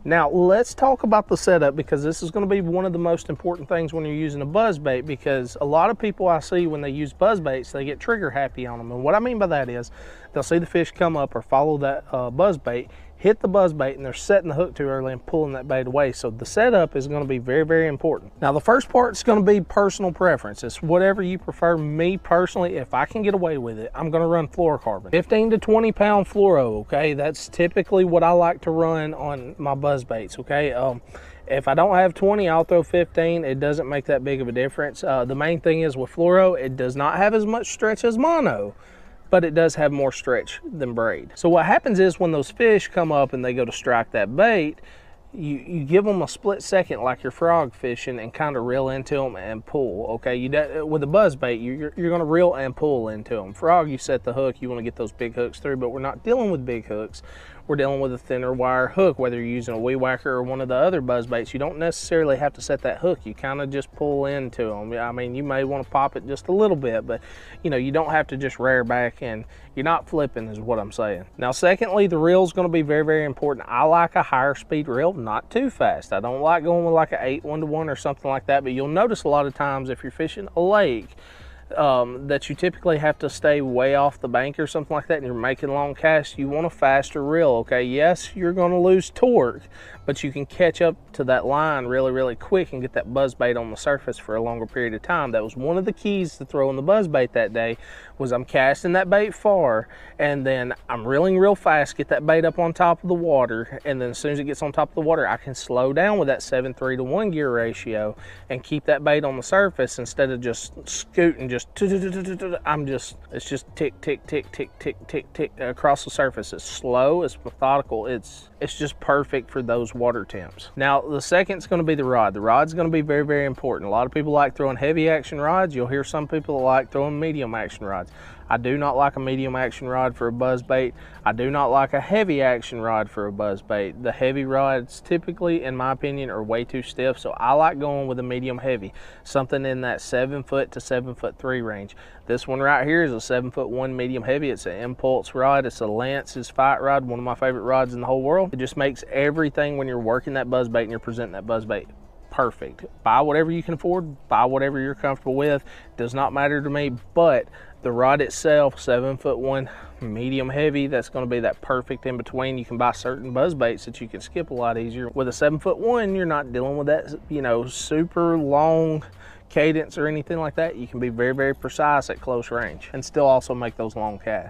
Now let's talk about the setup, because this is going to be one of the most important things when you're using a buzzbait, because a lot of people I see when they use buzzbaits, they get trigger happy on them. And what I mean by that is they'll see the fish come up or follow that buzzbait, hit the buzzbait, and they're setting the hook too early and pulling that bait away. So the setup is going to be very, very important. Now the first part is going to be personal preference. It's whatever you prefer. Me personally, if I can get away with it, I'm going to run fluorocarbon. 15 to 20 pound fluoro, okay? That's typically what I like to run on my buzzbaits, okay? If I don't have 20, I'll throw 15. It doesn't make that big of a difference. The main thing is with fluoro, it does not have as much stretch as mono, but it does have more stretch than braid. So what happens is when those fish come up and they go to strike that bait, you give them a split second like you're frog fishing and kind of reel into them and pull, okay? With a buzzbait, you're going to reel and pull into them. Frog, you set the hook, you want to get those big hooks through, but we're not dealing with big hooks. We're dealing with a thinner wire hook. Whether you're using a weed whacker or one of the other buzzbaits, you don't necessarily have to set that hook. You kind of just pull into them. I mean, you may want to pop it just a little bit, but you know, you don't have to just rear back, and you're not flipping is what I'm saying. Now, secondly, the reel is going to be very, very important. I like a higher speed reel, not too fast. I don't like going with like an 8 1-to-1 or something like that, but you'll notice a lot of times if you're fishing a lake, that you typically have to stay way off the bank or something like that, and you're making long casts, you want a faster reel, okay? Yes, you're going to lose torque, but you can catch up to that line really, really quick and get that buzzbait on the surface for a longer period of time. That was one of the keys to throwing the buzzbait that day, was I'm casting that bait far, and then I'm reeling real fast, get that bait up on top of the water, and then as soon as it gets on top of the water, I can slow down with that 7:3 to 1 gear ratio and keep that bait on the surface instead of just scooting, it's just tick, tick, tick, tick, tick, tick, tick across the surface. It's slow, it's methodical, it's just perfect for those water temps. Now, the second is going to be the rod. The rod's going to be very, very important. A lot of people like throwing heavy action rods. You'll hear some people that like throwing medium action rods. I do not like a medium action rod for a buzzbait. I do not like a heavy action rod for a buzzbait. The heavy rods typically, in my opinion, are way too stiff, so I like going with a medium heavy, something in that 7 foot to 7'3" range. This one right here is a 7'1" medium heavy. It's an impulse rod. It's a Lance's fight rod, one of my favorite rods in the whole world. It just makes everything when you're working that buzzbait and you're presenting that buzzbait perfect. Buy whatever you can afford, buy whatever you're comfortable with. Does not matter to me, but the rod itself, 7'1", medium heavy, that's going to be that perfect in between. You can buy certain buzzbaits that you can skip a lot easier. With a 7'1", you're not dealing with that, you know, super long cadence or anything like that. You can be very, very precise at close range and still also make those long casts.